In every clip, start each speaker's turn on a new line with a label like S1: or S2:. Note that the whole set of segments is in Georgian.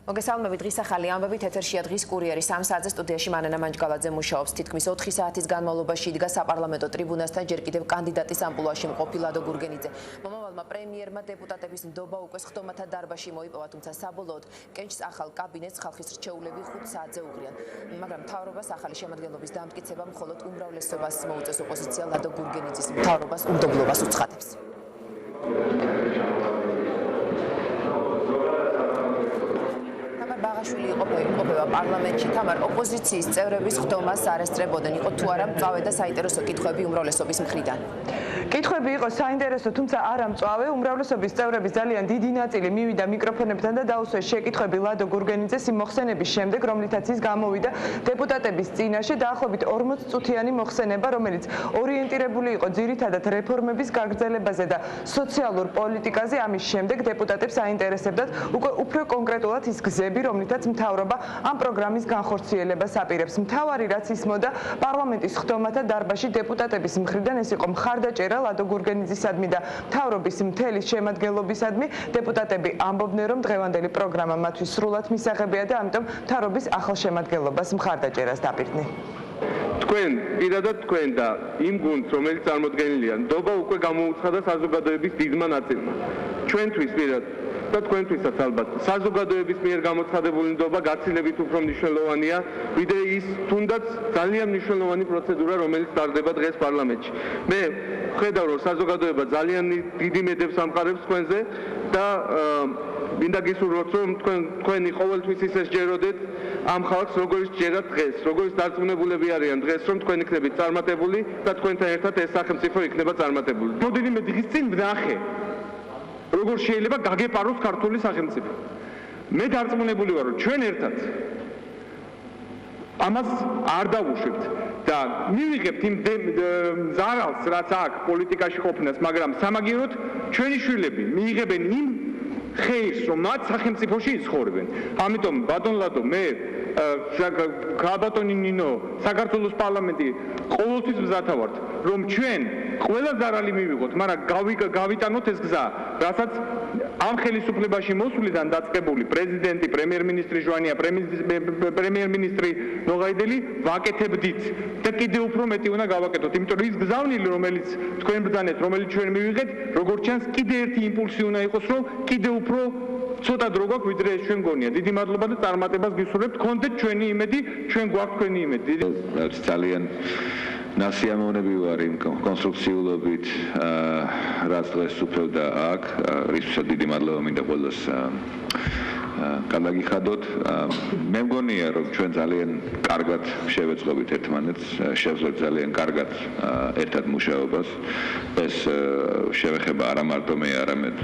S1: მოგესალმებით, დღის ახალი ამბებით ეთერშია დღის კურიერი 3 საათზე სტუდიაში მანანა მანჯგალაძე მუშაობს. თითქმის 4 საათის განმავლობაში იდგა საპარლამენტო ტრიბუნასთან ჯერ კიდევ კანდიდატის ამპლუაში მყოფი ლადო გურგენიძე. მომავალმა პრემიერმა დეპუტატების ნდობა უკვე სხდომათა დარბაზში მოიპოვა, თუმცა საბოლოოდ კენჭს ახალ კაბინეტს ხალხის რჩეულები 5 საათზე უღრიან. მაგრამ მთავრობას ახალი შემადგენლობის დამტკიცება მხოლოდ უმრავლესობას მოუწევს. ოპოზიცია ლადო გურგენიძის მთავრობას უმდობლობას უცხადებს. ბაღაშვილი იყოფება პარლამენტში, თამარ ოპოზიციის წევრების ხდომას არ ესწრებოდნენ, იყო თუ არა მწვავე და საინტერესო კითხვები უმრავლესობის მხრიდან.
S2: კითხვები იყო საინტერესო, თუმცა არა მწვავე. უმრავლესობის წევრების ძალიან დიდი ნაწილი მივიდა მიკროფონებთან და დაუსვეს შეკითხვები ლადო გურგენიძეს იმ მოხსენების შემდეგ, რომლითაც ის გამოვიდა დეპუტატების წინაშე. დაახლოებით 40 წუთიანი მოხსენება, რომელიც ორიენტირებული იყო ძირითადად რეფორმების გაგრძელებაზე და სოციალურ პოლიტიკაზე. ამის შემდეგ დეპუტატებს აინტერესებდათ უკვე უფრო კონკრეტულად ის გზები, რომლითაც მთავრობა ამ პროგრამის განხორციელებას აპირებს. მთავარი რაც ისმოდა პარლამენტის ხდომათა დარბაზში დეპუტატების მხრიდან ეს იყო მხარდაჭერა ლადო გურგენიძისადმი და მთავრობის მთელი შემადგენლობისადმი. დეპუტატები ამბობდნენ, რომ დღევანდელი პროგრამა მათთვის სრულად მისაღებია და ამიტომ მთავრობის ახალ შემადგენლობას მხარდაჭერას დაპირდნენ.
S3: თქვენ პირადად თქვენ და იმ გუნდს, რომელიც წარმოდგენილია, ნდობა უკვე გამოუცხადა საზოგადოების დიდმა ნაწილმა. ჩვენთვის პირადად და თქვენთვისაც ალბათ საზოგადოების მიერ გამოცხადებული ნდობა გაცილებით უფრო მნიშვნელოვანია, ვიდრე ის თუნდაც ძალიან მნიშვნელოვანი პროცედურა, რომელიც ტარდება დღეს პარლამენტში. მე ხედავ, რომ საზოგადოება ძალიან დიდი მედებს ამყარებს თქვენზე და მინდა გისურვოთ, რომ თქვენი ყოველთვის ისე სჯეროდეთ ამ ხალხს, როგორც სჯერათ დღეს, როგორც დარწმუნებულები არიან დღეს, რომ თქვენ იქნებით წარმატებული და თქვენთან ერთად ეს სახელმწიფო იქნება წარმატებული. მოდით დღის წინ ვნახე როგორ შეიძლება გაგეპაროს ქართული სახელმწიფო. მე დარწმუნებული ვარ, რომ ჩვენ ერთად ამას არ დავუშვებთ და მივიღებთ იმ ზარალს, რაც აქვს პოლიტიკაში ყოფნას, მაგრამ სამაგიეროდ ჩვენი შვილები მიიღებენ იმ ხეირს, რომ მათ სახელმწიფოში იცხოვრებენ. ამიტომ ბატონ ლადო, მე ბატონი ნინო, საქართველოს პარლამენტი ყოველთვის მზათა ვართ, რომ ჩვენ ყველა ზარალი მივიღოთ, მაგრამ გავიტანოთ ეს გზა, რასაც ამ ხელისუფლებაში მოსვლიდან დაწყებული პრეზიდენტი, პრემიერ-მინისტრი ჟვანია, პრემიერ-მინისტრი ნოღაიდელი ვაკეთებდით და კიდევ უფრო მეტი უნდა გავაკეთოთ, იმიტომ რომ ის გზავნილი, რომელიც თქვენ ბრძანეთ, რომელიც ჩვენ მივიღეთ, როგორც ჩანს, კიდევ ერთი იმპულსი უნდა იყოს, რომ კიდევ უფრო ცოტა დრო გვაქვს, ვიდრე ეს ჩვენ გონია. დიდი მადლობა და წარმატებას გისურვებთ. გქონდეთ ჩვენი იმედი, ჩვენ გვაქვს თქვენი იმედი.
S4: ძალიან ნასიამოვნები ვარ იმ კონსტრუქციულობით, რაც დღეს უფევდა აქ, რისთვისაც დიდი მადლობა მინდა ყველას გადაგიხადოთ. მე მგონია, რომ ჩვენ ძალიან კარგად შევეწყობით ერთმანეთს, შევძლოთ ძალიან კარგად ერთად მუშაობას. ეს შევეხება არა მარტო მე, არამედ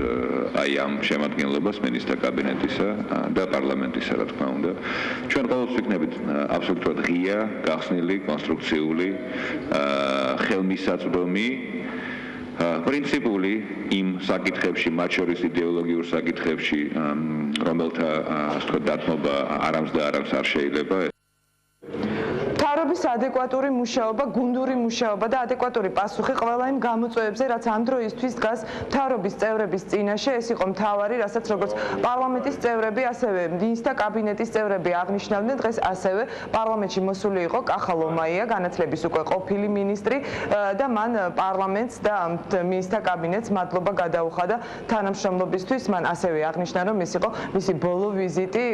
S4: აი ამ შემადგენლობას, მინისტრთა კაბინეტისა და პარლამენტისა, რა თქმა უნდა. ჩვენ ყოველთვის ვიქნებით აბსოლუტურად ღია, გახსნილი, კონსტრუქციული, ხელმისაწვდომი, პრინციპული იმ საკითხებში, მათ შორის იდეოლოგიურ საკითხებში, რომელთა ასე ვთქვათ დათმობა არამს და არამს არ შეიძლება.
S2: მთავრობის ადეკვატური მუშაობა, გუნდური მუშაობა და ადეკვატური პასუხი ყველა იმ გამოწვევებზე, რაც ამ დროისთვის დგას მთავრობის წევრების წინაშე. ეს იყო მთავარი, რასაც როგორც პარლამენტის წევრები, ასევე მინისტრთა კაბინეტის წევრები აღნიშნავდნენ. დღეს ასევე პარლამენტში მოსული იყო კახა ლომაია, განათლების უკვე ყოფილი მინისტრი და მან პარლამენტს და მინისტრთა კაბინეტს მადლობა გადაუხადა თანამშრომლობისთვის. მან ასევე აღნიშნა, რომ ეს იყო მისი ბოლო ვიზიტი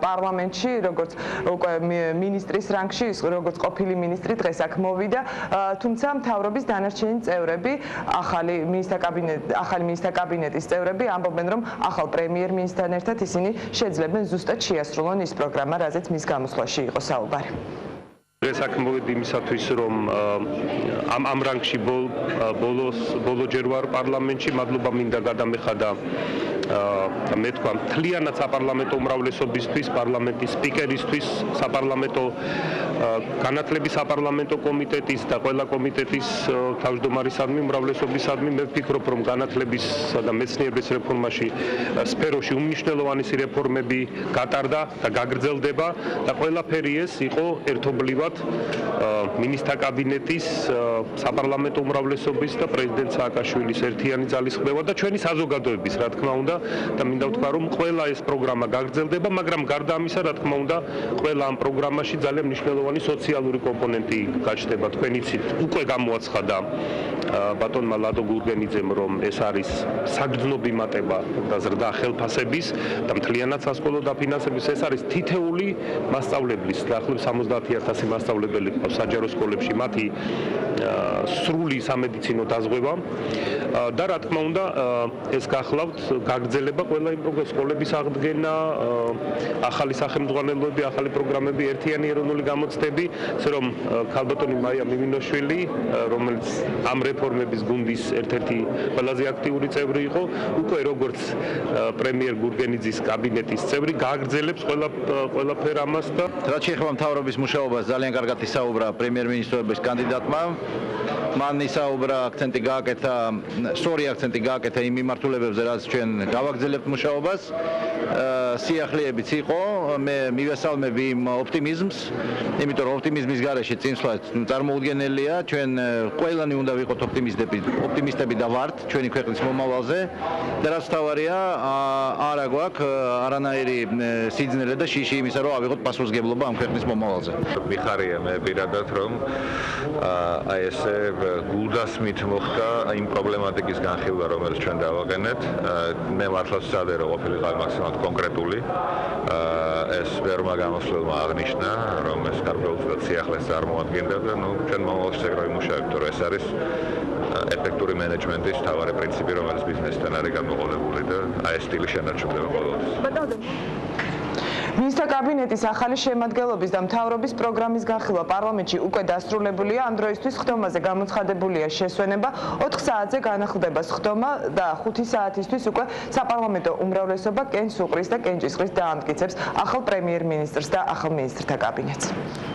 S2: პარლამენტში, როგორც უკვე მინისტრის რანგში, როგორც ყოფილი მინისტრი დღეს აქ მოვიდა, თუმცა მთავრობის დანარჩენი წევრები, ახალი მინისტრთა კაბინეტის წევრები ამბობენ, რომ ახალ პრემიერ-მინისტრთან ერთად ისინი შეძლებენ ზუსტად შეასრულონ ის პროგრამა, რაზეც მის გამოსვლაში იყო საუბარი.
S5: დღეს აქ მოვედი იმისათვის, რომ ამ რანგში ბოლოჯერ ვარ პარლამენტში, მადლობა მინდა გადამეხადა მე თქვა მთლიანად საპარლამენტო უმრავლესობისთვის, პარლამენტის სპიკერისთვის, საპარლამენტო განათლების საპარლამენტო კომიტეტის და ყველა კომიტეტის თავმჯდომარისადმი, უმრავლესობისადმი. მე ვფიქრობ, რომ განათლებისა და მეცნიერების რეფორმაში სფეროში უმნიშვნელოვანესი რეფორმები გატარდა და გაგრძელდება და ყველაფერი ეს იყო ერთობლივად მინისტრთა კაბინეტის, საპარლამენტო უმრავლესობის და პრეზიდენტ სააკაშვილის ერთიანი ძალისხმევა და ჩვენი საზოგადოების, რა თქმა უნდა, და მინდა ვთქვა, რომ ყველა ეს პროგრამა გაგრძელდება, მაგრამ გარდა ამისა, რა თქმა უნდა, ყველა ამ პროგრამაში ძალიან მნიშვნელოვანი სოციალური კომპონენტი გაჩნდება. თქვენ იცით, უკვე გამოაცხადა ბატონმა ლადო გურგენიძემ, რომ ეს არის საგრძნო ბიმატება და ზრდა ხელფასების და მთლიანად სასკოლო დაფინანსების. ეს არის თითეული მასწავლებლის, დაახლოებით 70,000 მასწავლებელი ყავს საჯარო სკოლებში, მათი სრული სამედიცინო დაზღვევა და რა თქმა უნდა, ეს გახლავთ გაგრძელება ყველა იმ სკოლების აღდგენა, ახალი სახელმძღვანელოები, ახალი პროგრამები, ერთიანი ეროვნული გამოცდები, ისე რომ ქალბატონი მაია მიმინოშვილი, რომელიც ამ რეფორმების გუნდის ერთ-ერთი ყველაზე აქტიური წევრი იყო, უკვე როგორც პრემიერ გურგენიძის კაბინეტის წევრი გააგრძელებს ყველაფერ ამას და
S6: რაც შეეხება მთავრობის მუშაობას, ძალიან კარგად ისაუბრა პრემიერ-მინისტრობის კანდიდატმა. მან ისაუბრა აქცენტი გააკეთა, სწორი აქცენტი გააკეთა იმ მიმართულებებზე, რაც ჩვენ გავაგრძელებთ მუშაობას. სიახლეებიც იყო, მე მივესალმები იმ ოპტიმიზმს, იმიტომ რომ ოპტიმიზმის გარეშე წინსვლა წარმოუდგენელია, ჩვენ ყველანი უნდა ვიყოთ ოპტიმისტები და ვართ ჩვენი ქვეყნის მომავალზე და რაც თავარია, არა გვაქვს არანაირი სიძნელე და შიში იმისა, რომ ავიღოთ პასუხისმგებლობა ამ ქვეყნის მომავალზე.
S4: მიხარია მე პირადად, რომ აი ესე გულდასმით მოხდა იმ პრობლემატიკის განხილვა, რომელიც ჩვენ დავაყენეთ. მე მართლაც ვცადე, რომ ყოფილიყავი მაქსიმალურად კონკრეტული. ეს ვერმა გამოსვლელმა აღნიშნა, რომ ეს გარკვეულწილად სიახლეს წარმოადგენდა და ჩვენ მომავალში ეგრევე ვიმუშავებთ, რომ ეს არის ეფექტური მენეჯმენტის მთავარი პრინციპი, რომელიც ბიზნესთან არის გამოყოლებული და აი ეს სტილი შენარჩუნდება ყოველთვის.
S2: მინისტრთა კაბინეტის ახალი შემადგენლობის და მთავრობის პროგრამის განხილვა პარლამენტში უკვე დასრულებულია. ამ დროისთვის ხდომაზე გამოცხადებულია შესვენება. 4 საათზე განახლდება ხდომა და 5 საათისთვის უკვე საპარლამენტო უმრავლესობა კენს უყრის და კენჭისყრის დაამტკიცებს ახალ პრემიერ-მინისტრს და ახალ მინისტრთა კაბინეტს.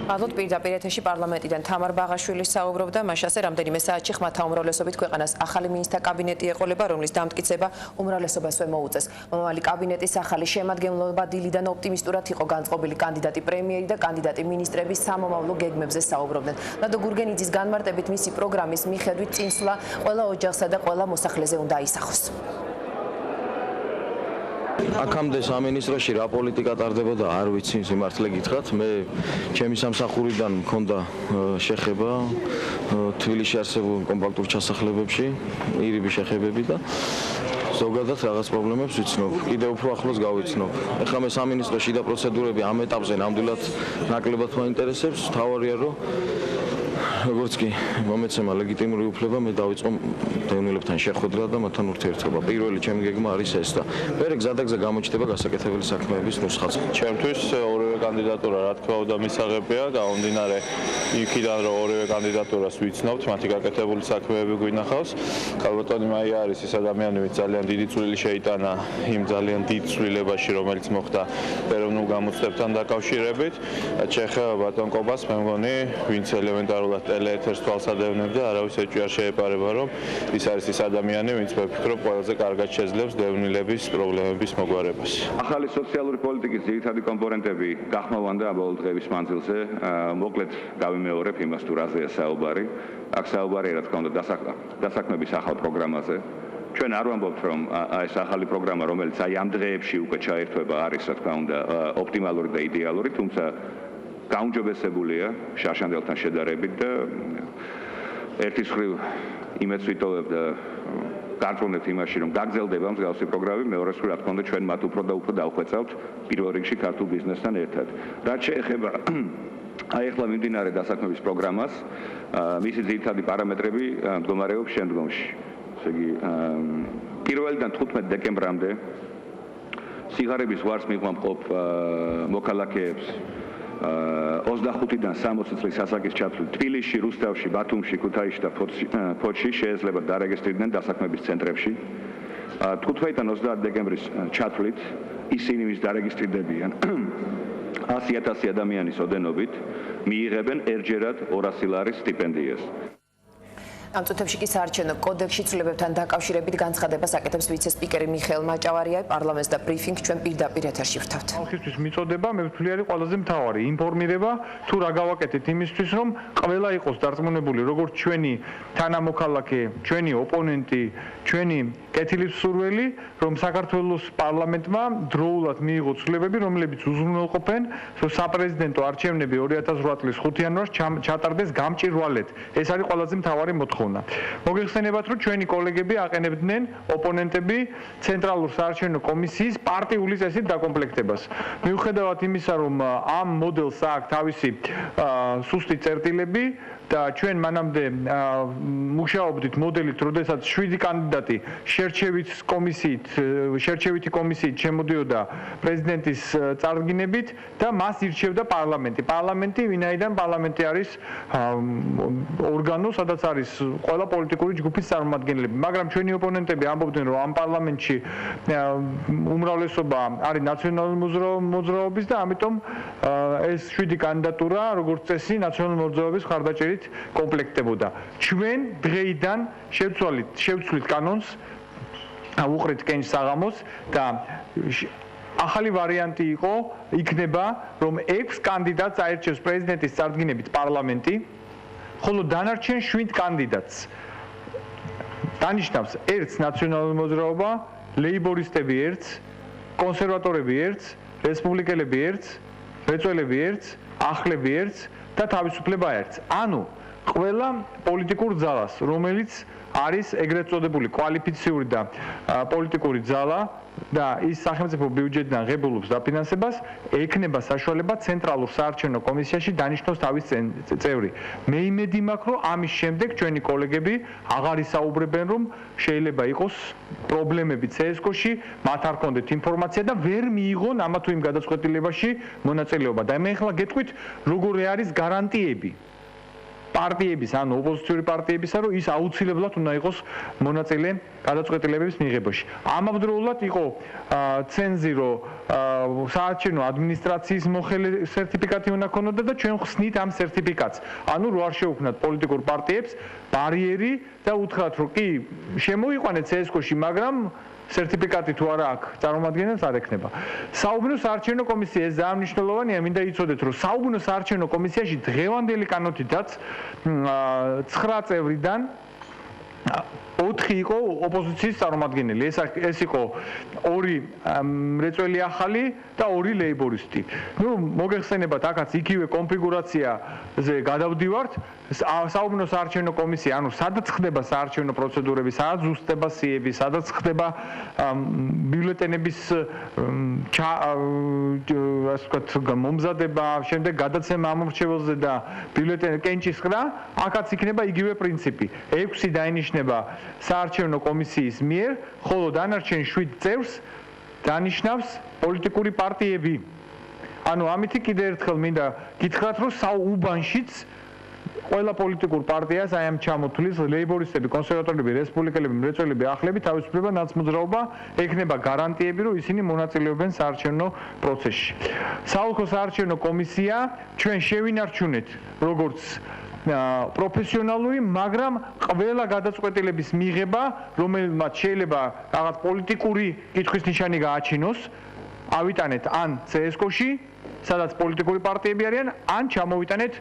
S1: მადლობთ. პირდაპირ ეთერში პარლამენტიდან თამარ ბაღაშვილი საუბრობდა. მაშასე რამდენიმე საათში ხმათა უმრავლესობით ქვეყანას ახალი მინისტრთა კაბინეტი ეყოლება, რომლის დამტკიცება უმრავლესობასვე მოუწეს. მომავალი კაბინეტის ახალი შემადგენლობა დილიდან ოპტიმისტური იყო განწყობილი კანდიდატი პრემიერი და კანდიდატი მინისტრების სამომავლო გეგმებზე საუბრობდნენ. ლადო გურგენიძის განმარტებით მისი პროგრამის მიხედვით წინსვლა ყველა ოჯახსა და ყველა მოსახლეზე უნდა ისახოს.
S6: აქამდე სამინისტროში რა პოლიტიკა ტარდებოდა არ ვიცი, სიმართლე გითხრათ, მე ჩემი სამსახურიდან მქონდა შეხება თბილისში არსებულ კომპაქტურ ჩასახლებებში, ირიბი შეხებები და ზოგადად რაღაც პრობლემებს ვიცნობ, კიდევ უფრო ახლოს გავიცნობ. ეხლა მე სამინისტრო შიდა პროცედურები ამ ეტაპზე ნამდვილად ნაკლებად მაინტერესებს, თავარია რომ როგორც კი მომეცემა ლეგიტიმური უფლება, მე დავიწყო დევნილებთან შეხვედრა და მათთან ურთიერთობა. პირველი ჩემი გეგმა არის ეს და მერე გზადაგზა გამოჩნდება გასაკეთებელი საქმეების ნუსხაც.
S7: ჩემთვის ორივე კანდიდატურა რა თქმა უნდა მისაღებია, გამომდინარე იქიდან რომ ორივე კანდიდატურას ვიცნობთ, მათი გაკეთებული საქმეები გვინახავს. ქალბატონი მაია არის ის ადამიანი, ვინც ძალიან დიდი წვლილი შეიტანა იმ ძალიან დიდ ცვლილებაში, რომელიც მოხდა ეროვნულ გამოცდებთან დაკავშირებით. შეეხება ბატონ კობას, მე მგონი, ვინც ელემენტარულად ტელეეთერს თვალსადევნებდა, არავის ეჭვი არ შეეპარება, რომ ის არის ის ადამიანი, ვინც მე ვფიქრობ ყველაზე კარგად შეძლებს დევნილების პრობლემების მოგვარებას.
S4: ახალი სოციალური პოლიტიკის ძირითადი კომპონენტები გახმოვანდა ამ ბოლო დღეების მანძილზე. მოკლედ გავიმეორებ იმას, თუ რაზეა საუბარი. აქ საუბარია, რა თქმა უნდა, დასაქმების ახალ პროგრამაზე. ჩვენ არ ვამბობთ, რომ ეს ახალი პროგრამა, რომელიც აი ამ დღეებში უკვე ჩაერთვება, არის, რა თქმა უნდა, ოპტიმალური და იდეალური, თუმცა გაუმჯობესებულია შარშანდელთან შედარებით და ერთის მხრივ იმედს ვიტოვებ და გარწმუნებთ იმაში, რომ გაგრძელდება მსგავსი პროგრამები, მეორეს მხრივ, რა თქმა უნდა, ჩვენ მათ უფრო და უფრო დავხვეწავთ პირველ რიგში ქართულ ბიზნესთან ერთად. რაც შეეხება აი ახლა მიმდინარე დასაქმების პროგრამას, მისი ძირითადი პარამეტრები მდგომარეობს შემდგომში. ესე იგი, 1-დან 15 დეკემბრამდე სიღარიბის ვარს მიღმყოფ მოქალაქეებს 25-დან 60 წლის ასაკის ჩათვლით თბილისში, რუსთავში, ბათუმში, ქუთაისში და ფოთში შეეძლება დარეგისტრირდნენ დასაქმების ცენტრებში. 15-დან 30 დეკემბრის ჩათვლით ისინი ვის დარეგისტრირდებიან 100,000 ადამიანის ოდენობით მიიღებენ ერთჯერად 200 ლარის სტიპენდიას.
S1: ამ წუთებში კი საარჩევნო კოდექსში ცვლილებებთან დაკავშირებით განცხადებას აკეთებს ვიცე-სპიკერი მიხეილ მაჭავარია. პარლამენტს და ბრიფინგს ჩვენ პირდაპირ ეთერში ვთავთ.
S8: ხალხისთვის მიწოდება მე ვთვლი არის ყველაზე მთავარი ინფორმირება თუ რა გავაკეთეთ იმისთვის რომ ყველა იყოს დარწმუნებული როგორც ჩვენი თანამოქალაქე, ჩვენი ოპონენტი, ჩვენი კეთილსურველი, რომ საქართველოს პარლამენტმა დროულად მიიღო ცვლილებები, რომლებიც უზრუნველყოფენ საპრეზიდენტო არჩევნები 2008 წლის 5 იანვარს ჩატარდეს გამჭირვალედ. ეს არის ყველაზე მთავარი მოთხოვნა. მოგეხსენებათ, რომ ჩვენი კოლეგები აყენებდნენ ოპონენტები ცენტრალურ საარჩევნო კომისიის პარტიული წესით დაკომპლექტებას. მიუხედავად იმისა, რომ ამ მოდელს აქვს თავისი სუსტი წერტილები და ჩვენ მანამდე მუშაობდით მოდელით, როდესაც 7 კანდიდატი შერჩევითი კომისიით შემოდიოდა პრეზიდენტის წარდგინებით და მას ირჩევდა პარლამენტი. პარლამენტი, ვინაიდან პარლამენტი არის ორგანო, სადაც არის ყველა პოლიტიკური ჯგუფის წარმომადგენლები, მაგრამ ჩვენი ოპონენტები ამბობდნენ, რომ ამ პარლამენტში უმრავლესობა არის ნაციონალური მოძრაობის და ამიტომ ეს 7 კანდიდატურა, როგორც წესი, ნაციონალური მოძრაობის მხარდაჭერით კომპლექტდებოდა. ჩვენ დღეიდან შევცვლით კანონს, უყრით კენჭ საღამოს და ახალი ვარიანტი იქნება, რომ 6 კანდიდატს აირჩევს პრეზიდენტის წარდგინებით პარლამენტი, ხოლო დანარჩენ 7 კანდიდატს დანიშნავს ერთს ნაციონალური მოძრაობა, ლეიბორისტები ერთს, კონსერვატორები ერთს, რესპუბლიკელები ერთს, მეწველები ერთს, ახლები ერთს და თავისუფლება ერთს. ანუ ყველა პოლიტიკურ ძალას, რომელიც არის ეგრეთ წოდებული კვალიფიციური და პოლიტიკური ძალა და ის სახელმწიფო ბიუჯეტიდან ღებულობს დაფინანსებას, ექნება საშუალება ცენტრალურ საარჩევნო კომისიაში დანიშნოს თავის წევრი. მე იმედი მაქვს, რომ ამის შემდეგ ჩვენი კოლეგები აღარ ისაუბრებენ, რომ შეიძლება იყოს პრობლემები CSGO-ში, მათ არ ქონდეთ ინფორმაცია და ვერ მიიღონ ამა თუ იმ გადაწყვეტილებაში მონაწილეობა. და მე ახლა გეტყვით, როგორი არის გარანტიები პარტიების, ანუ ოპოზიციური პარტიებისა, რომ ის აუცილებლად უნდა იყოს მონაწილე გადაწყვეტილებების მიღებაში. ამავდროულად იყო ცენზი, რომ საარჩევნო ადმინისტრაციის მოხელე სერტიფიკატი უნდა ქონოდა და ჩვენ ხსნით ამ სერტიფიკატს. ანუ რო არ შეუქმნათ პოლიტიკურ პარტიებს ბარიერი და უთხრათ, რომ კი შემოიყვანეთ CSGO-ში, მაგრამ სერტიფიკატი თუ არა აქვს, წარმომადგენელს არ ექნება. საუბნო საარჩევნო კომისია ეს ძალიან მნიშვნელოვანია, მინდა იცოდეთ, რომ საუბნო საარჩევნო კომისიაში დღევანდელი კანონითაც 9 წევრიდან 4 იყო ოპოზიციის წარმომადგენელი. ეს იყო 2 მრეწველი ახალი და 2 ლეიბორისტი. ნუ მოგეხსენებათ, აქაც იგივე კონფიგურაციაზე გადავდივართ. საუბნო საარჩევნო კომისია, ანუ სადაც ხდება საარჩევნო პროცედურები, სადაც ზუსტდება სიები, სადაც ხდება ბიულეტენების ასე ვთქვათ, მომზადება, შემდეგ გადაცემა ამორჩეველზე და ბიულეტენ კენჭის ყრა, აქაც იქნება იგივე პრინციპი. 6 დაინიშნება საარჩევნო კომისიის მიერ, ხოლო დანარჩენ 7 წევრს დანიშნავს პოლიტიკური პარტიები. ანუ ამითი კიდევ ერთხელ მინდა გითხრათ, რომ საუბანშიც ყველა პოლიტიკურ პარტიას აი ამ ჩამოთვლის ლეიბორისტები, კონსერვატორები, რესპუბლიკელები, მრეწველები, ახლები, თავისუფლება, ნაცმოძრაობა ექნება გარანტიები, რომ ისინი მონაწილეობენ საარჩევნო პროცესში. საოლქო საარჩევნო კომისია ჩვენ შევინარჩუნეთ როგორც პროფესიონალური, მაგრამ ყველა გადაწყვეტილების მიღება, რომელმაც შეიძლება რაღაც პოლიტიკური კითხვის ნიშანი გააჩინოს, ავიტანეთ ან CSGO-ში, სადაც პოლიტიკური პარტიები არიან, ან ჩამოვიტანეთ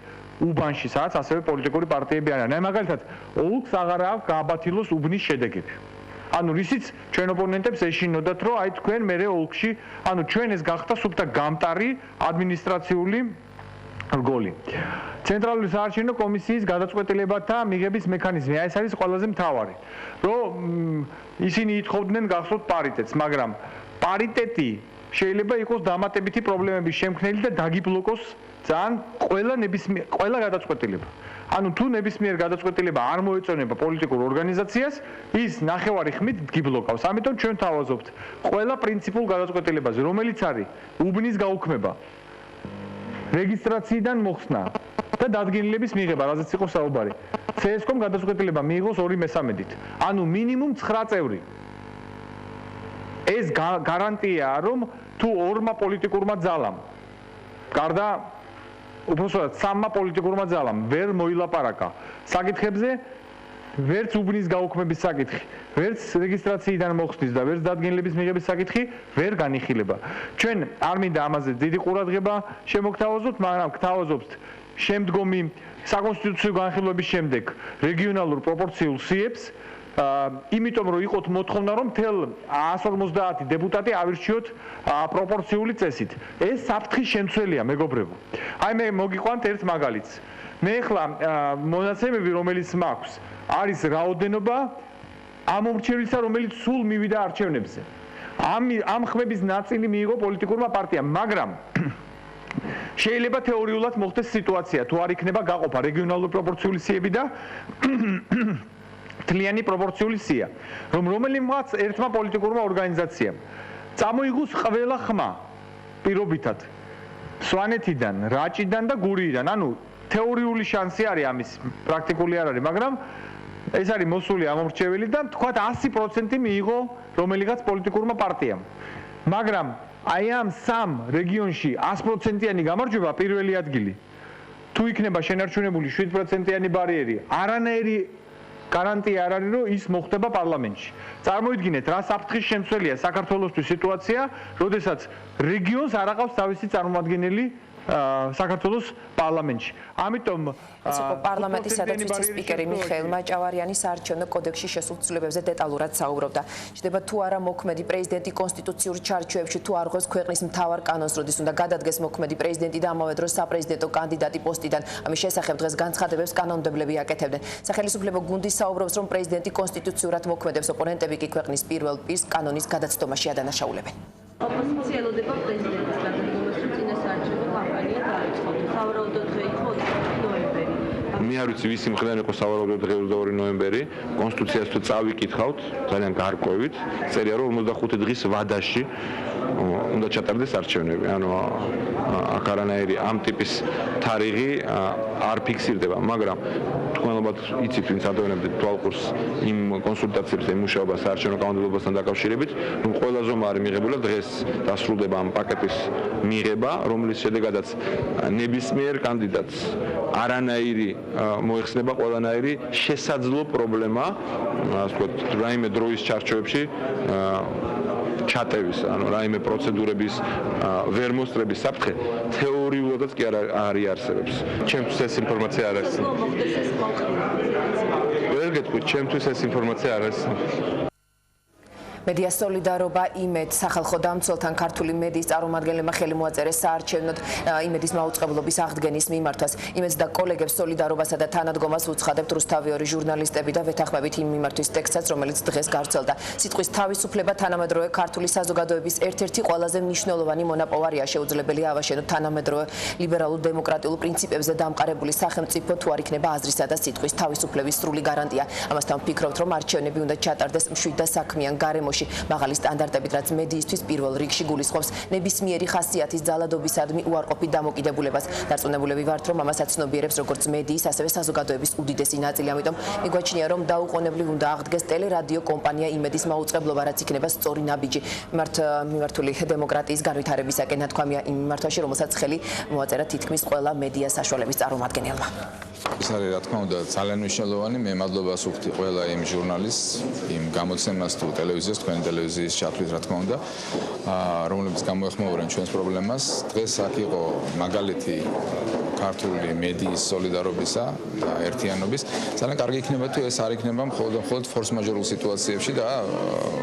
S8: უბანში, სადაც ასევე პოლიტიკური პარტიები არიან. აი მაგალითად, ოლქს აღარ აქვს გააბათილოს უბნის შედეგები. ანუ რისიც ჩვენ ოპონენტებს ეშინოდათ, რომ აი თქვენ მერე ოლქში, ანუ ჩვენ ეს გახდა სუფთა გამტარი ადმინისტრაციული რგოლი. ცენტრალური საარჩევნო კომისიის გადაწყვეტილებათა მიღების მექანიზმი, აი ეს არის ყველაზე მთავარი. რომ ისინი ითხოვდნენ გახსოვთ პარიტეტს, მაგრამ პარიტეტი შეიძლება იყოს დამატებითი პრობლემების შემქმნელი და დაგიბლოკოს ძალიან ყველა გადაწყვეტილება. ანუ თუ ნებისმიერ გადაწყვეტილება არ მოეწონება პოლიტიკურ ორგანიზაციას, ის ნახევარი ხმით გიბლოკავს. ამიტომ ჩვენ თავაზობთ ყველა პრინციპულ გადაწყვეტილებაზე, რომელიც არის უბნის გაუქმება, რეგისტრაციიდან მოხსნა და დადგენილების მიღება, რაზეც იყო საუბარი. CSGO-მ გადაწყვეტილება მიიღოს 2/3-ით. ანუ მინიმუმ 9 წევრი. ეს გარანტიაა, რომ თუ 2 პოლიტიკურმა ძალამ გარდა უბრალოდ 3 პოლიტიკურმა ძალამ ვერ მოილაპარაკა საკითხებზე, ვერც უბნის გაუქმების საკითხი, ვერც რეგისტრაციიდან მოხსნის და ვერც დადგენილების მიღების საკითხი ვერ განიხილება. ჩვენ არ მინდა ამაზე დიდი ყურადღება შემოგთავაზოთ, მაგრამ გთავაზობთ შემდგომი საკონსტიტუციო განხილვების შემდეგ რეგიონალურ პროპორციულ სიებს, იმიტომ რომ იყოთ მოთხოვნა რომ მთელ 150 დეპუტატი ავირჩიოთ პროპორციული წესით. ეს საფრთხის შემცველია, მეგობრებო. აი მე მოგიყვანთ ერთ მაგალითს. მე ახლა მონაცემები რომელიც მაქვს არის რაოდენობა ამ მომრჩევლისა რომელიც სულ მივიდა არჩევნებზე. ამ ხმების ნაწილი მიიღო პოლიტიკურმა პარტიამ, მაგრამ შეიძლება თეორიულად მოხდეს სიტუაცია, თუ არ იქნება გაყოფა რეგიონალური პროპორციული სიები და თლიანი პროპორციული სია, რომ რომელიმაც ერთმა პოლიტიკურმა ორგანიზაციამ წამოიღოს ყველა ხმა პირობითად სვანეთიდან, რაჭიდან და გურიიდან, ანუ თეორიული შანსი არის ამის, პრაქტიკული არ არის, მაგრამ ეს არის მოსული ამორჩეველი და თქვათ 100% მიიღო რომელიღაც პოლიტიკურმა პარტიამ. მაგრამ აი ამ სამ რეგიონში 100%-იანი გამარჯვება პირველი ადგილი. თუ იქნება შენარჩუნებული 7%-იანი ბარიერი, არანაირი გარანტია არ არის, რომ ის მოხდება პარლამენტში. წარმოიდგინეთ, რა საფრთხის შემცველია საქართველოსთვის სიტუაცია, როდესაც რეგიონს არ აყავს თავისი წარმომადგენელი საქართველოს პარლამენტში. ამიტომ
S1: ეს იყო პარლამენტისა და ვიცე-სპიკერი მიხეილ მაჭავარიანი საარჩევნო კოდექსში შესულ ცვლილებებზე დეტალურად საუბრობდა. ჩნდება თუ არა მოქმედი პრეზიდენტი კონსტიტუციურ ჩარჩოებში, თუ არ ღვევს ქვეყნის მთავარ კანონს, როდის უნდა გადადგეს მოქმედი პრეზიდენტი და ამავე დროს საპრეზიდენტო კანდიდატი პოსტიდან. ამის შესახებ დღეს განცხადებებს კანონმდებლები აკეთებდნენ. სახელმწიფო გუნდი საუბრობს, რომ პრეზიდენტი კონსტიტუციურად მოქმედებს, ოპონენტები კი ქვეყნის პირველ პირს კანონის გადაცდომაში ადანაშაულებენ.
S9: ოპოზიცია ელოდება პრეზიდენტის გადადგომას, რომ წინასაარჩევნო კამპანია დაიწყოს. სავარაუდოდ დღე იყო 20 ნოემბერი.
S7: მე არ ვიცი ვისი მხრიდან იყო სავარაუდოდ დღე 22 ნოემბერი. კონსტიტუციას თუ წავიკითხავთ, ძალიან გარკვევით, წერია რომ 45 დღის ვადაში უნდა ჩატარდეს არჩევნები. ანუ აქ არანაირი ამ ტიპის თარიღი არ ფიქსირდება, მაგრამ თქვენ ალბათ იცით, ვინც ადევნებდით თვალყურს იმ კონსულტაციებს და მუშაობას საარჩევნო კანონმდებლობასთან დაკავშირებით, რომ ყველა ზომა არის მიღებული და დღეს დასრულდება ამ პაკეტის მიღება, რომლის შედეგადაც ნებისმიერ კანდიდატს არანაირი მოიხსნება ყველანაირი შესაძლო პრობლემა, ასე ვთქვათ, რაიმე დროის ჩარჩოებში ჩატევის, ანუ რაიმე პროცედურების ვერ მოსწრების საფრთხე თეორიულადაც კი არ არსებობს. ჩემთვის ეს ინფორმაცია არ არის. ვერ გეტყვით, ჩემთვის ეს ინფორმაცია არ არის.
S1: მედია სოლიდარობა იმედ სახალხო დამცველთან ქართული მედიის წარმომადგენლებმა ხელი მოაწერეს საარჩევნოდ იმედის მაუწყებლობის აღდგენის მიმართვას. იმედს და კოლეგებს სოლიდარობასა და თანადგომას უცხადებთ რუსთავიორი ჟურნალისტები და ვეთანხმებით იმ მიმართვის ტექსტსაც, რომელიც დღეს გავრცელდა. სიტყვის თავისუფლება თანამედროვე ქართული საზოგადოების ერთ-ერთი ყველაზე მნიშვნელოვანი მონაპოვარია. შეუძლებელია ავაშენოთ თანამედროვე ლიბერალურ დემოკრატიულ პრინციპებზე დამყარებული სახელმწიფო, თუ არ იქნება აზრისა და სიტყვის თავისუფლების სრული გარანტია. ამასთან ვფიქრობთ, რომ არჩევნები უნდა ჩატარდეს მშვიდ და საქმიან გარემოში. მაღალი სტანდარტებით, რაც მედიისთვის პირველ რიგში გულისხმობს ნებისმიერი ხასიათის ძალადობისადმი უარყოფით დამოკიდებულებას. დარწმუნებულები ვართ, რომ ამასაც ცნობიერებს როგორც მედიის, ასევე საზოგადოების უდიდესი ნაწილი. ამიტომ მიგვაჩნია, რომ დაუყოვნებლივ უნდა აღდგეს ტელერადიო კომპანია იმედის მაუწყებლობა, რაც იქნება სწორი ნაბიჯი მიმართული დემოკრატიის განვითარებისაკენ. ნათქვამია იმ მიმართვაში, რომელსაც ხელი მოაწერა თითქმის ყველა მედია საშუალების წარმომადგენელმა.
S10: ეს არის რა თქმა უნდა ძალიან მნიშვნელოვანი. მე მადლობას ვუხდი ყველა იმ ჟურნალისტს, იმ გამოცემას თუ ტელევიზიას, თქვენი ტელევიზიის ჩათვლით რა თქმა უნდა, რომლებიც გამოეხმაურნენ ჩვენს პრობლემას. დღეს აქ იყო მაგალითი ქართული მედიის სოლიდარობისა და ერთიანობის. ძალიან კარგი იქნება თუ ეს არ იქნება მხოლოდ ფორს-მაჟორულ სიტუაციებში და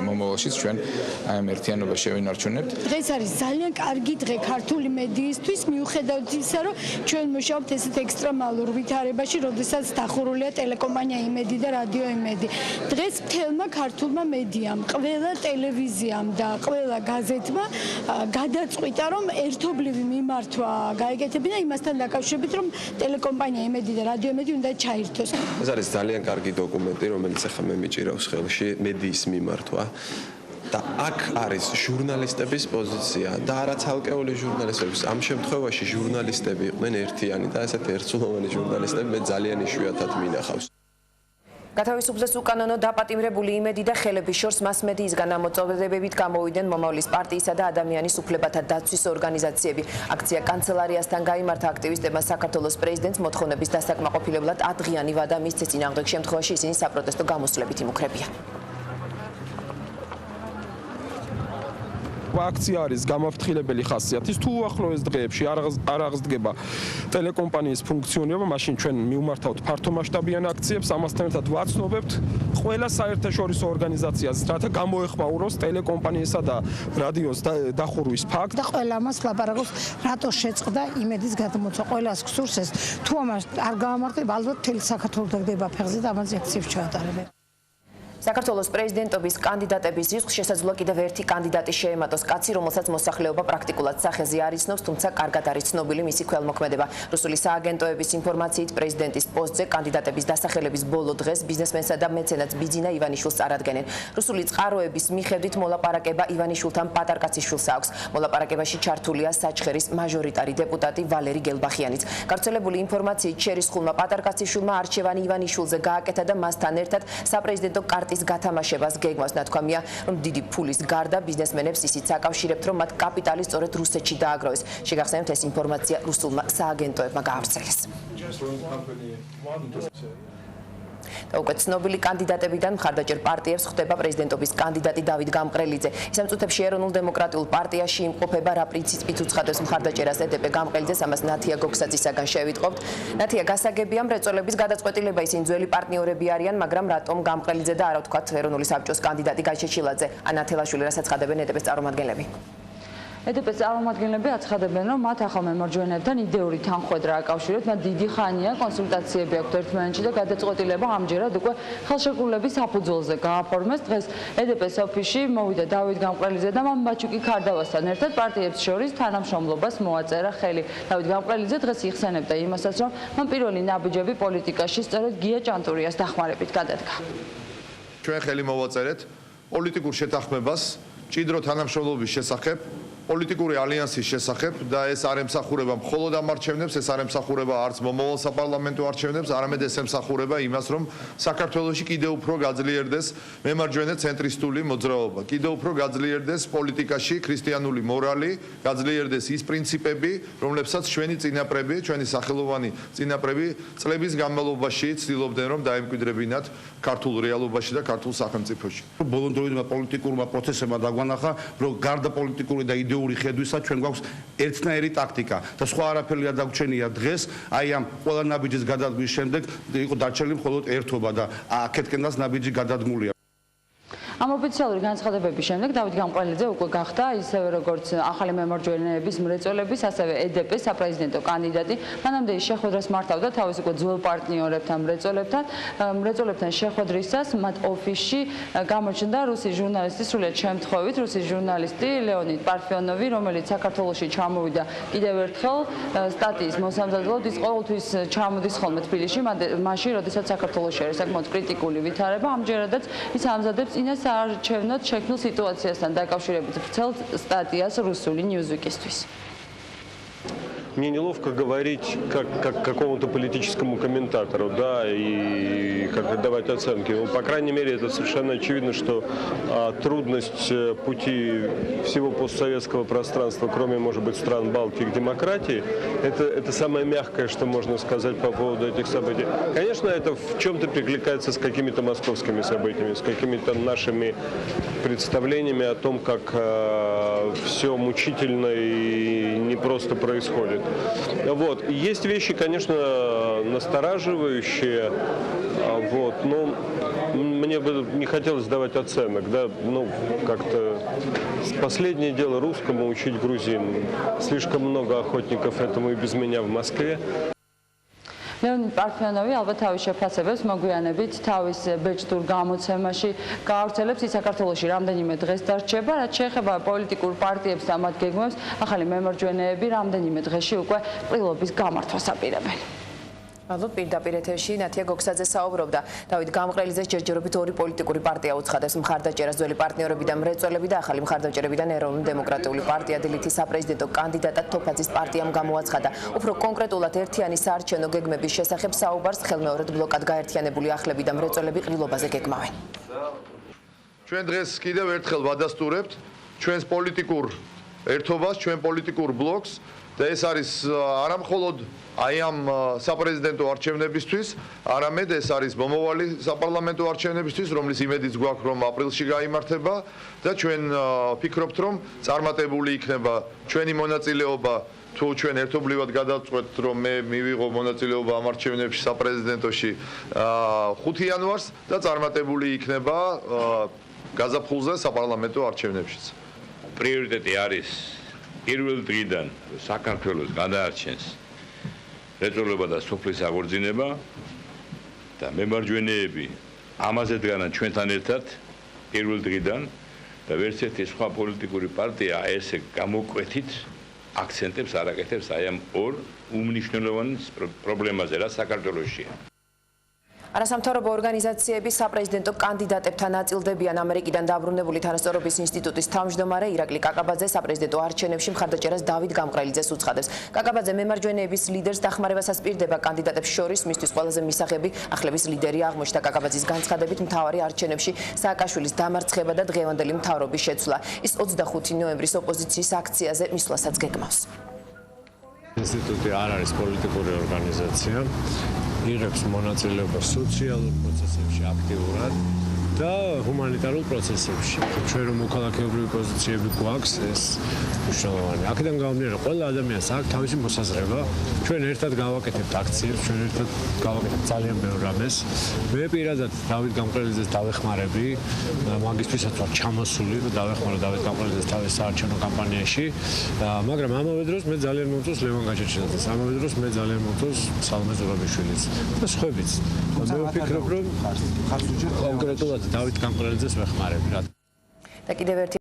S10: მომავალშიც ჩვენ აი ამ ერთიანობას შევინარჩუნებთ.
S11: დღეს არის ძალიან კარგი დღე ქართული მედიისთვის, მიუხედავად ისა, რომ ჩვენ მუშაობთ ესეთ ექსტრემალურ ვითარებაში, როდესაც დახურულია ტელეკომპანია იმედი და რადიო იმედი. დღეს მთელმა ქართულმა მედიამ, ყველა ტელევიზიამ და ყველა გაზეთმა გადაწყვიტა, რომ ერთობლივი მიმართვა გაეკეთებინა იმასთან დაკავშირებით, რომ ტელეკომპანია იმედი და რადიო იმედი უნდა ჩაირთოს.
S12: ეს არის ძალიან კარგი დოკუმენტი, რომელიც ახლა მე მიჭირავს ხელში მედიის მიმართვა. და აქ არის ჟურნალისტების პოზიცია და არა ცალკეული ჟურნალისტების. ამ შემთხვევაში ჟურნალისტები იყვნენ ერთიანი და ესეთ ერთსულოვანი ჟურნალისტები მე ძალიან იშვიათად მინახავს.
S1: გათავისუფლდეს უკანონო დაპატიმრებული იმედი და ხელების შორს მასმედიისგან ამოწოდებებით გამოვიდნენ მომავლის პარტიისა და ადამიანის უფლებათა დაცვის ორგანიზაციები. აქცია კანცელარიასთან გაიმართა აქტივისტებმა საქართველოს პრეზიდენტს მოთხოვნების დასაკმაყოფილებლად 10 დღიანი ვადა მისცეს. წინააღმდეგ შემთხვევაში ისინი საპროტესტო გამოსვლებით იმუქრებიან.
S13: აქცია არის გამაფრთხილებელი ხასიათის. თუ უახლოეს დღეებში არ აღსდგება ტელეკომპანიის ფუნქციონირება, მაშინ ჩვენ მივმართავთ ფართომასშტაბიან აქციებს. ამასთან ერთად ვაცნობებთ ყველა საერთაშორისო ორგანიზაციას, რათა გამოეხმაუროს ტელეკომპანიისა და რადიოს დახურვის ფაქტს.
S14: და ყველა ამას ლაპარაკობს, რატო შეწყდა იმედის გადმოცვა. ყველას გსურს ეს. თუ ამას არ გაამართლებ, ალბათ მთელი საქართველოს დაგდება ფეხზე და ამაზე აქციებს ჩაატარებენ.
S1: საქართველოს პრეზიდენტობის კანდიდატების რისკს შესაძლოა კიდევ ერთი კანდიდატი შეემატოს. კაცი, რომელსაც მოსახლეობა პრაქტიკულად სახეზე არ იცნობს, თუმცა კარგად არის ცნობილი მისი ქველმოქმედება. რუსული სააგენტოების ინფორმაციით პრეზიდენტის პოსტზე კანდიდატების დასახელების ბოლო დღეს ბიზნესმენსა და მეცენატს ბიძინა ივანიშვილს წარადგენენ. რუსული წყაროების მიხედვით მოლაპარაკება ივანიშვილთან პატარკაციშვილს აქვს. მოლაპარაკებაში ჩართულია საჩხერის მაჟორიტარი დეპუტატი ვალერი გელბახიანიც. გავრცელებული ინფორმაციით შერისხულმა პატარკაციშვილმა არჩევანი ივანიშვილზე გააკეთა და მასთან ერთად საპრეზიდენტო კარტის გათამაშებას გეგმავს. ნათქვამია, რომ დიდი ფულის გარდა ბიზნესმენებს ისიც აკავშირებთ, რომ მათ კაპიტალი სწორედ რუსეთში დააგროვეს. შეგახსენებთ, ეს ინფორმაცია რუსულმა სააგენტოებმა გაავრცელეს. უკვე ცნობილი კანდიდატებიდან მხარდაჭერ პარტიებს ხვდება პრეზიდენტობის კანდიდატი დავით გამყრელიძე. ის ამ წუთებში ეროვნულ დემოკრატიულ პარტიაში იმყოფება, რა პრინციპით უცხადებს მხარდაჭერას ედეპე გამყრელიძეს, ამას ნათია გოგსაძისაგან შევიტყობთ. ნათია, გასაგებია, მრეწველების გადაწყვეტილება ისინი ძველი პარტნიორები არიან, მაგრამ რატომ გამყრელიძე და არა ვთქვათ ეროვნული საბჭოს კანდიდატი გაჩეჩილაძე, ანა თელაშვილი, რასაც ცხადებენ ედეპეს წარმომადგენლები?
S15: ედეპეს წარმომადგენლები აცხადებენ, რომ მათ ახალ მემარჯვენეებთან იდეური თანხმედრა აკავშირებთ, მათ დიდი ხანია კონსულტაციები აქვთ ერთმანეთში და გადაწყვეტილება ამჯერად უკვე ხელშეკრულების საფუძველზე გააფორმეს. დღეს ედეპეს ოფისში მოვიდა დავით გამყრელიძე და მან ბაჩუკი ქარდავასთან ერთად პარტიებს შორის თანამშრომლობას მოაწერა ხელი. დავით გამყრელიძე დღეს იხსენებდა იმასაც, რომ მან პირველი ნაბიჯები პოლიტიკაში სწორედ გია ჭანტურიას დახმარებით გადადგა.
S16: ჩვენ ხელი მოვაწერეთ პოლიტიკურ შეთანხმებას ჭიდრო თანამშრომლობის შესახებ, პოლიტიკური ალიანსის შესახებ და ეს არ ემსახურება მხოლოდ ამ არჩევნებს, ეს არ ემსახურება არც მომავალ საპარლამენტო არჩევნებს, არამედ ეს ემსახურება იმას, რომ საქართველოში კიდევ უფრო გაძლიერდეს მემარჯვენე ცენტრისტული მოძრაობა, კიდევ უფრო გაძლიერდეს პოლიტიკაში ქრისტიანული მორალი, გაძლიერდეს ის პრინციპები, რომლებსაც ჩვენი წინაპრები, ჩვენი სახელოვანი წინაპრები წლების განმავლობაში ცდილობდნენ, რომ დაემკვიდრებინათ ქართულ რეალობაში და ქართულ სახელმწიფოში.
S17: ბოლონდროინმა პოლიტიკურმა პროცესებმა დაგვანახა, რომ გარდა პოლიტიკური და იდეური ხედვისა ჩვენ გვაქვს ერთნაირი ტაქტიკა და სხვა არაფერი არ დაგვრჩენია დღეს, აი ამ ყველა ნაბიჯის გადადგმის შემდეგ იყო დარჩენილი მხოლოდ ერთობა და აქეთკენაც ნაბიჯი გადადგმულია.
S15: ამ ოფიციალური განცხადებების შემდეგ დავით გამყრელიძე უკვე გახდა ისევე როგორც ახალი მემარჯვენეების მრეწველების, ასევე ედეპეს საპრეზიდენტო კანდიდატი. მანამდე ის შეხვედრას მართავდა თავის უკვე ძველ პარტნიორებთან, მრეწველებთან შეხვედრისას მათ ოფისში გამოჩნდა რუსი ჟურნალისტი, სრულიად შემთხვევით რუსი ჟურნალისტი ლეონიდ პარფიონოვი, რომელიც საქართველოში ჩამოვიდა კიდევ ერთხელ სტატიის მოსამზადებლად. ის ყოველთვის ჩამოდის ხოლმე თბილისში, მაშინ, როდესაც საქართველოში არის საკმაოდ კრიტიკული ვითარება. ამჯერადაც ის ამზადებს წინას არჩევნად შექმნილ სიტუაციასთან დაკავშირებით ვრცელ სტატიას русული Newsweek-ისთვის.
S18: Мне неловко говорить как какому-то политическому комментатору, да, и как давать оценки. Но, по крайней мере, это совершенно очевидно, что трудность пути всего постсоветского пространства, кроме, может быть, стран Балтии, к демократии, это самое мягкое, что можно сказать по поводу этих событий. Конечно, это в чем-то перекликается с какими-то московскими событиями, с какими-то нашими представлениями о том, как все мучительно и непросто происходит. Вот. Есть вещи, конечно, настораживающие, вот, но мне бы не хотелось давать оценок, да, ну, как-то последнее дело русскому учить грузин. Слишком много охотников этому и без меня в Москве.
S15: ლეონიდ პარფიონოვი ალბათ თავის შეფასებებს მოგვიანებით თავის ბეჭდურ გამოცემაში გაავრცელებს. ის საქართველოში რამდენიმე დღეს დარჩება, რაც შეეხება პოლიტიკურ პარტიებს და მათ გეგმებს, ახალი მემარჯვენეები რამდენიმე დღეში უკვე ყრილობის გამართვას აპირებენ.
S1: ალბათ პირდაპირ ეთერში ნათია გოგსაძე საუბრობდა. დავით გამყრელიძეს ჯერჯერობით ორი პოლიტიკური პარტია უცხადებს მხარდაჭერას ძველი პარტნიორები და მრეწველები და ახალი მხარდაჭერებიდან ეროვნული დემოკრატიული პარტია დილითი საპრეზიდენტო კანდიდატად თოფაძის პარტიამ გამოაცხადა. უფრო კონკრეტულად ერთიანი საარჩევნო გეგმების შესახებ საუბარს ხელმეორედ ბლოკად გაერთიანებული ახლები და მრეწველები ყრილობაზე გეგმავენ.
S16: ჩვენ დღეს კიდევ ერთხელ ვადასტურებთ ჩვენს პოლიტიკურ ერთობას, ჩვენ პოლიტიკურ ბლოკს და ეს არის არამხოლოდ აი ამ საპრეზიდენტო არჩევნებისთვის, არამედ ეს არის მომავალი საპარლამენტო არჩევნებისთვის, რომლის იმედიც გვაქვს, რომ აპრილში გაიმართება და ჩვენ ვფიქრობთ, რომ წარმატებული იქნება ჩვენი მონაწილეობა თუ ჩვენ ერთობლივად გადავწყვეტთ, რომ მე მივიღო მონაწილეობა ამ არჩევნებში საპრეზიდენტოში 5 იანვარს და წარმატებული იქნება გაზაფხულზე საპარლამენტო არჩევნებშიც.
S4: პრიორიტეტი არის პირველ დღიდან საქართველოს გადაარჩენს რეწოლება და სოფლის აღორძინება და მემარჯვენეები ამაზე დგანან ჩვენთან ერთად პირველ დღიდან და ვერც ერთი სხვა პოლიტიკური პარტია ესე გამოკვეთით აქცენტებს არ აკეთებს აი ამ ორ უმნიშვნელოვან პრობლემაზე რა საქართველოსშია.
S1: არასამთავრობო ორგანიზაციების საპრეზიდენტო კანდიდატებთან ნაწილდებიან ამერიკიდან დაბრუნებული თანასწორობის ინსტიტუტის თავმჯდომარე ირაკლი კაკაბაძე საპრეზიდენტო არჩევნებში მხარდაჭერას დავით გამყრელიძეს უცხადებს. კაკაბაძე მემარჯვენეების ლიდერს დახმარებას ასპირდება კანდიდატებს შორის მისთვის ყველაზე მისაღები ახლების ლიდერი აღმოჩნდა. კაკაბაძის განცხადებით მთავარი არჩევნებში სააკაშვილის დამარცხება და დღევანდელი მთავრობის შეცვლა. ის 25 ნოემბრის ოპოზიციის აქციაზე მისვლასაც გეგმავს.
S19: ინსტიტუტი არ არის პოლიტიკური ორგანიზაცია. იღებს მონაწილეობას სოციალურ პროცესებში აქტიურად და ჰუმანიტარულ პროცესებში. ჩვენ რომ მოქალაქეობრივი პოზიციები გვაქვს, ეს მნიშვნელოვანია. აქედან გამომდინარე, ყველა ადამიანს აქვს თავისი მოსაზრება. ჩვენ ერთად გავაკეთებთ აქციებს, ჩვენ ერთად გავაკეთებთ ძალიან ბევრ რამეს. მე პირადად დავით გამყრელიძეს დავეხმარები, მაგისთვისაც ვარ ჩამოსული და დავეხმარა დავით გამყრელიძეს თავის საარჩევნო კამპანიაში, მაგრამ ამავე დროს მე ძალიან მომწონს ლევან გაჩეჩილაძეს, ამავე დროს მე ძალიან მომწონს სალომე ზურაბიშვილის და სხვაებიც. მე ვფიქრობ, რომ კონკრეტულად დავით გამყრელიძეს ვეხმარები რა.
S1: და კიდევ ერთი